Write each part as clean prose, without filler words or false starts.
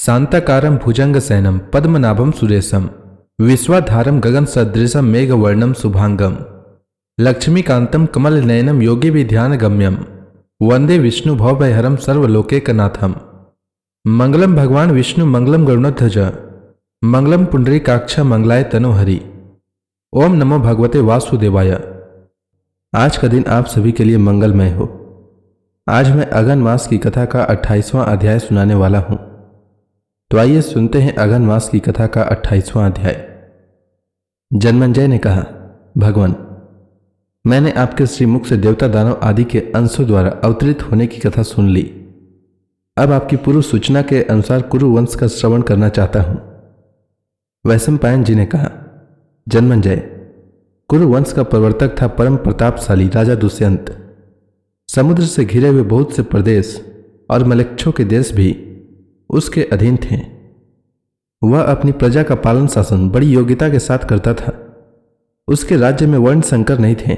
शांताकारं भुजंगशयनं पद्मनाभं सुरेशं विश्वाधारं गगनसदृशं मेघवर्णं शुभांगं लक्ष्मीकान्तं कमलनयनं योगिभिर्ध्यानगम्यं वंदे विष्णु भवभयहरं सर्वलोकैकनाथं। मंगलम भगवान विष्णु मंगलम गरुड़ध्वज मंगलम पुंडरीकाक्ष मंगलाय तनोहरि। ओम नमो भगवते वासुदेवाय। आज का दिन आप सभी के लिए मंगलमय हो। आज मैं अगन मास की कथा का 28वां अध्याय सुनाने वाला हूं। तो आइए सुनते हैं अगन मास की कथा का 28वां अध्याय। जन्मेंजय ने कहा, भगवान, मैंने आपके श्रीमुख से देवता दानव आदि के अंशों द्वारा अवतरित होने की कथा सुन ली। अब आपकी पूर्व सूचना के अनुसार कुरु वंश का श्रवण करना चाहता हूं। वैशंपायन जी ने कहा, जन्मेंजय, कुरु वंश का प्रवर्तक था परम प्रतापशाली राजा दुष्यंत। समुद्र से घिरे हुए बहुत से प्रदेश और मलेच्छों के देश भी उसके अधीन थे। वह अपनी प्रजा का पालन शासन बड़ी योग्यता के साथ करता था। उसके राज्य में वर्ण संकर नहीं थे।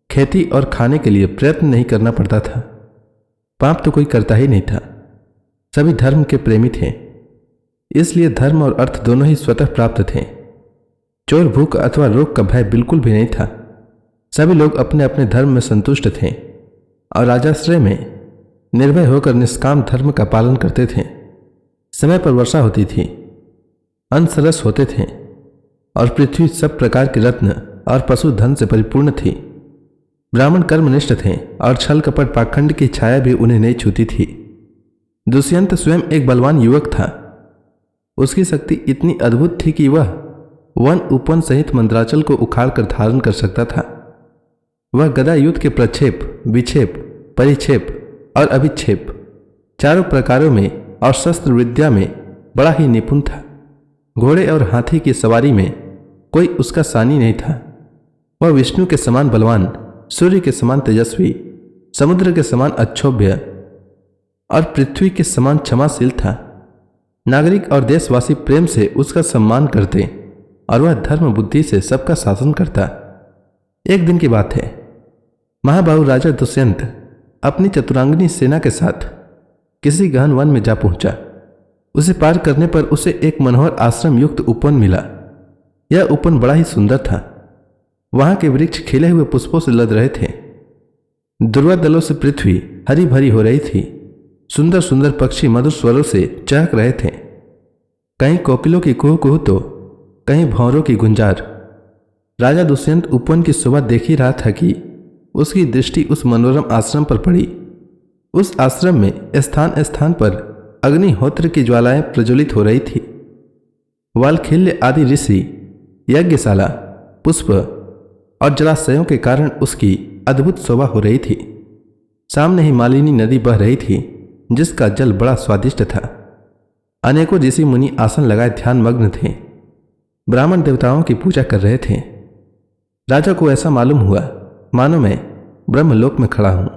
खेती और खाने के लिए प्रयत्न नहीं करना पड़ता था। पाप तो कोई करता ही नहीं था। सभी धर्म के प्रेमी थे, इसलिए धर्म और अर्थ दोनों ही स्वतः प्राप्त थे। चोर, भूख अथवा रोग का भय बिल्कुल भी नहीं था। सभी लोग अपने अपने धर्म में संतुष्ट थे और राजाश्रय में निर्भय होकर निष्काम धर्म का पालन करते थे। समय पर वर्षा होती थी, अन्न सरस होते थे और पृथ्वी सब प्रकार के रत्न और पशुधन से परिपूर्ण थी। ब्राह्मण कर्मनिष्ठ थे और छल कपट पाखंड की छाया भी उन्हें नहीं छूती थी। दुष्यंत स्वयं एक बलवान युवक था। उसकी शक्ति इतनी अद्भुत थी कि वह वन उपवन सहित मंद्राचल को उखाड़कर धारण कर सकता था। वह गदा युद्ध के प्रक्षेप, विक्षेप, परिक्षेप और अभिक्षेप चारों प्रकारों में और शस्त्र विद्या में बड़ा ही निपुण था। घोड़े और हाथी की सवारी में कोई उसका सानी नहीं था। वह विष्णु के समान बलवान, सूर्य के समान तेजस्वी, समुद्र के समान अक्षोभ्य और पृथ्वी के समान क्षमाशील था। नागरिक और देशवासी प्रेम से उसका सम्मान करते और वह धर्म बुद्धि से सबका शासन करता। एक दिन की बात है, महाबाहु राजा दुष्यंत अपनी चतुरांगनी सेना के साथ किसी गहन वन में जा पहुंचा। उसे पार करने पर उसे एक मनोहर आश्रम युक्त उपवन मिला। यह उपवन बड़ा ही सुंदर था। वहां के वृक्ष खिले हुए पुष्पों से लद रहे थे। दुर्वा दलों से पृथ्वी हरी भरी हो रही थी। सुंदर सुंदर पक्षी मधुर स्वरों से चहक रहे थे। कहीं कोकिलों की कुहू कुहू तो कहीं भौरों की गुंजार। राजा दुष्यंत उपवन की शोभा देख ही रहा था कि उसकी दृष्टि उस मनोरम आश्रम पर पड़ी। उस आश्रम में स्थान स्थान पर अग्निहोत्र की ज्वालाएं प्रज्वलित हो रही थी। वालखिल्य आदि ऋषि, यज्ञशाला, पुष्प और जलाशयों के कारण उसकी अद्भुत शोभा हो रही थी। सामने ही मालिनी नदी बह रही थी, जिसका जल बड़ा स्वादिष्ट था। अनेकों ऋषि मुनि आसन लगाए ध्यान मग्न थे। ब्राह्मण देवताओं की पूजा कर रहे थे। राजा को ऐसा मालूम हुआ मानो मैं ब्रह्मलोक में खड़ा हूं।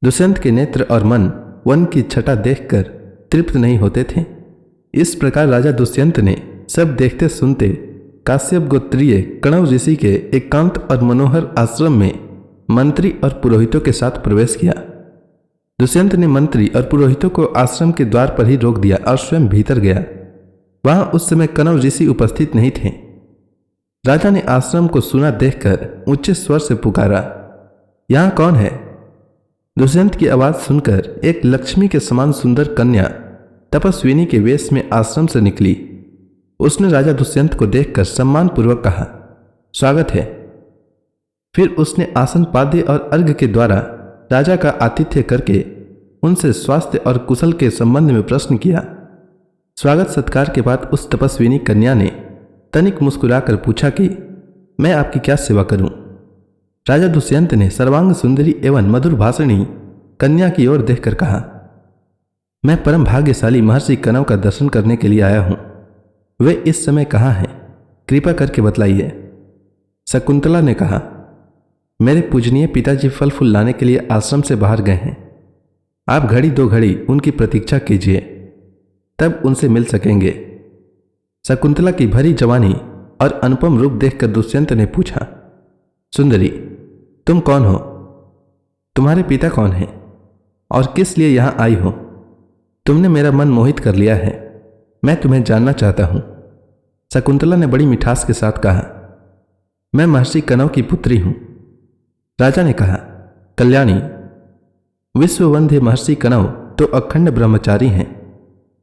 दुष्यंत के नेत्र और मन वन की छटा देखकर तृप्त नहीं होते थे। इस प्रकार राजा दुष्यंत ने सब देखते सुनते काश्यप गोत्रीय कणव ऋषि के एकांत और मनोहर आश्रम में मंत्री और पुरोहितों के साथ प्रवेश किया। दुष्यंत ने मंत्री और पुरोहितों को आश्रम के द्वार पर ही रोक दिया और स्वयं भीतर गया। वहां उस समय कणव ऋषि उपस्थित नहीं थे। राजा ने आश्रम को सुना देखकर ऊंचे स्वर से पुकारा, यहां कौन है? दुष्यंत की आवाज सुनकर एक लक्ष्मी के समान सुंदर कन्या तपस्विनी के वेश में आश्रम से निकली। उसने राजा दुष्यंत को देखकर सम्मान पूर्वक कहा, स्वागत है। फिर उसने आसन पाद्य और अर्घ्य के द्वारा राजा का आतिथ्य करके उनसे स्वास्थ्य और कुशल के संबंध में प्रश्न किया। स्वागत सत्कार के बाद उस तपस्विनी कन्या ने तनिक मुस्कुराकर पूछा कि मैं आपकी क्या सेवा करूं? राजा दुष्यंत ने सर्वांग सुंदरी एवं मधुर भाषणी कन्या की ओर देखकर कहा, मैं परम भाग्यशाली महर्षि कणव का दर्शन करने के लिए आया हूं। वे इस समय कहाँ हैं? कृपा करके बतलाइए। शकुंतला ने कहा, मेरे पूजनीय पिताजी फल फूल लाने के लिए आश्रम से बाहर गए हैं। आप घड़ी दो घड़ी उनकी प्रतीक्षा कीजिए, तब उनसे मिल सकेंगे। शकुंतला की भरी जवानी और अनुपम रूप देखकर दुष्यंत ने पूछा, सुंदरी, तुम कौन हो? तुम्हारे पिता कौन हैं और किस लिए यहां आई हो? तुमने मेरा मन मोहित कर लिया है। मैं तुम्हें जानना चाहता हूं। शकुंतला ने बड़ी मिठास के साथ कहा। मैं महर्षि कनव की पुत्री हूं। राजा ने कहा, कल्याणी, विश्ववंद्य महर्षि कनव तो अखंड ब्रह्मचारी हैं।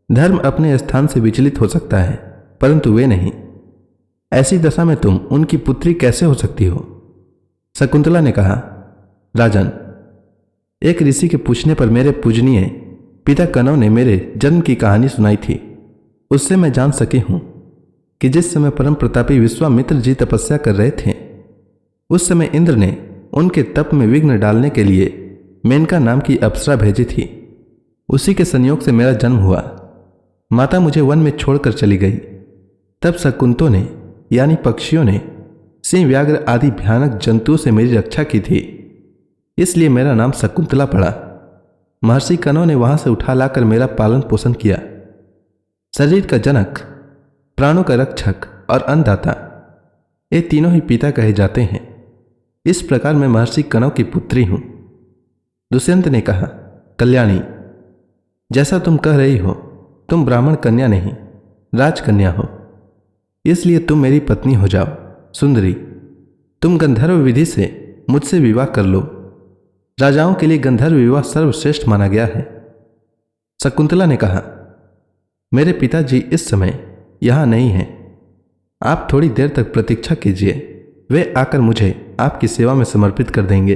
धर्म अपने स्थान से विचलित हो सकता है, परंतु वे नहीं। ऐसी दशा में तुम उनकी पुत्री कैसे हो सकती हो? शकुंतला ने कहा, राजन, एक ऋषि के पूछने पर मेरे पूजनीय पिता कनव ने मेरे जन्म की कहानी सुनाई थी। उससे मैं जान सकी हूं कि जिस समय परम प्रतापी विश्वामित्र जी तपस्या कर रहे थे, उस समय इंद्र ने उनके तप में विघ्न डालने के लिए मेनका नाम की अप्सरा भेजी थी। उसी के संयोग से मेरा जन्म हुआ। माता मुझे वन में छोड़कर चली गई। तब शकुंतों ने यानी पक्षियों ने सिंह, व्याघ्र आदि भयानक जंतुओं से मेरी रक्षा की थी। इसलिए मेरा नाम शकुंतला पड़ा। महर्षि कनव ने वहां से उठा लाकर मेरा पालन पोषण किया। शरीर का जनक, प्राणों का रक्षक और अन्नदाता, ये तीनों ही पिता कहे जाते हैं। इस प्रकार मैं महर्षि कनव की पुत्री हूं। दुष्यंत ने कहा, कल्याणी, जैसा तुम कह रही हो, तुम ब्राह्मण कन्या नहीं, राजकन्या हो। इसलिए तुम मेरी पत्नी हो जाओ। सुंदरी, तुम गंधर्व विधि से मुझसे विवाह कर लो। राजाओं के लिए गंधर्व विवाह सर्वश्रेष्ठ माना गया है। शकुंतला ने कहा, मेरे पिताजी इस समय यहां नहीं हैं। आप थोड़ी देर तक प्रतीक्षा कीजिए, वे आकर मुझे आपकी सेवा में समर्पित कर देंगे।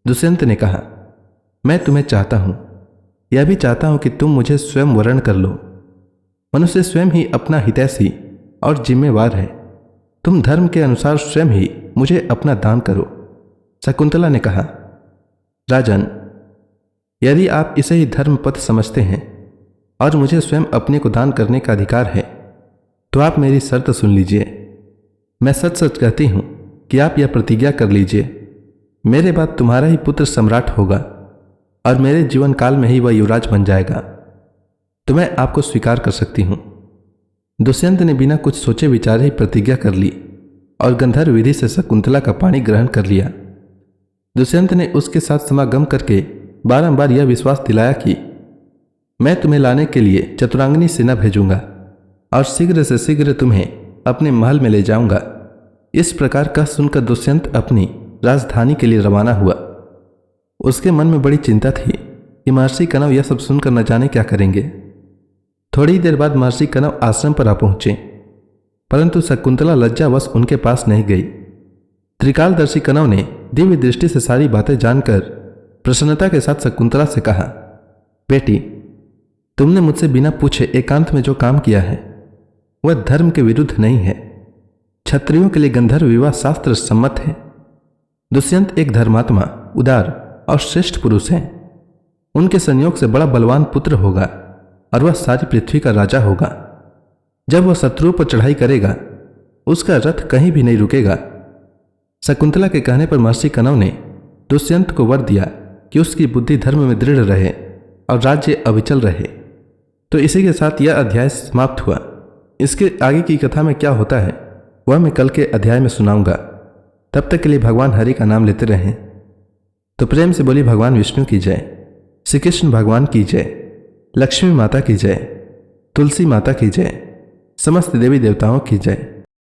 दुष्यंत ने कहा, मैं तुम्हें चाहता हूं, यह भी चाहता हूं कि तुम मुझे स्वयं वरण कर लो। मनुष्य स्वयं ही अपना हितैषी और जिम्मेवार है। तुम धर्म के अनुसार स्वयं ही मुझे अपना दान करो। शकुंतला ने कहा, राजन, यदि आप इसे ही धर्म पथ समझते हैं और मुझे स्वयं अपने को दान करने का अधिकार है, तो आप मेरी शर्त सुन लीजिए। मैं सच सच कहती हूं कि आप यह प्रतिज्ञा कर लीजिए, मेरे बाद तुम्हारा ही पुत्र सम्राट होगा और मेरे जीवन काल में ही वह युवराज बन जाएगा, तो मैं आपको स्वीकार कर सकती हूं। दुष्यंत ने बिना कुछ सोचे विचारे ही प्रतिज्ञा कर ली और गंधर्व विधि से शकुंतला का पानी ग्रहण कर लिया। दुष्यंत ने उसके साथ समागम करके बारंबार यह विश्वास दिलाया कि मैं तुम्हें लाने के लिए चतुरांगनी सेना भेजूंगा और शीघ्र से शीघ्र तुम्हें अपने महल में ले जाऊंगा। इस प्रकार कह सुनकर दुष्यंत अपनी राजधानी के लिए रवाना हुआ। उसके मन में बड़ी चिंता थी कि महर्षि कनव यह सब सुनकर न जाने क्या करेंगे। थोड़ी देर बाद महर्षि कनव आश्रम पर आ पहुंचे, परंतु शकुंतला लज्जावश उनके पास नहीं गई। त्रिकालदर्शी कनव ने दिव्य दृष्टि से सारी बातें जानकर प्रसन्नता के साथ शकुंतला से कहा, बेटी, तुमने मुझसे बिना पूछे एकांत में जो काम किया है वह धर्म के विरुद्ध नहीं है। क्षत्रियों के लिए गंधर्व विवाह शास्त्र सम्मत है। दुष्यंत एक धर्मात्मा, उदार और श्रेष्ठ पुरुष हैं। उनके संयोग से बड़ा बलवान पुत्र होगा और वह सारी पृथ्वी का राजा होगा। जब वह शत्रुओं पर चढ़ाई करेगा, उसका रथ कहीं भी नहीं रुकेगा। शकुंतला के कहने पर महर्षि कनव ने दुष्यंत को वर दिया कि उसकी बुद्धि धर्म में दृढ़ रहे और राज्य अविचल रहे। तो इसी के साथ यह अध्याय समाप्त हुआ। इसके आगे की कथा में क्या होता है वह मैं कल के अध्याय में सुनाऊंगा। तब तक के लिए भगवान हरि का नाम लेते रहें। तो प्रेम से बोली भगवान विष्णु की जय, श्री कृष्ण भगवान की जय, लक्ष्मी माता की जय, तुलसी माता की जय, समस्त देवी देवताओं की जय।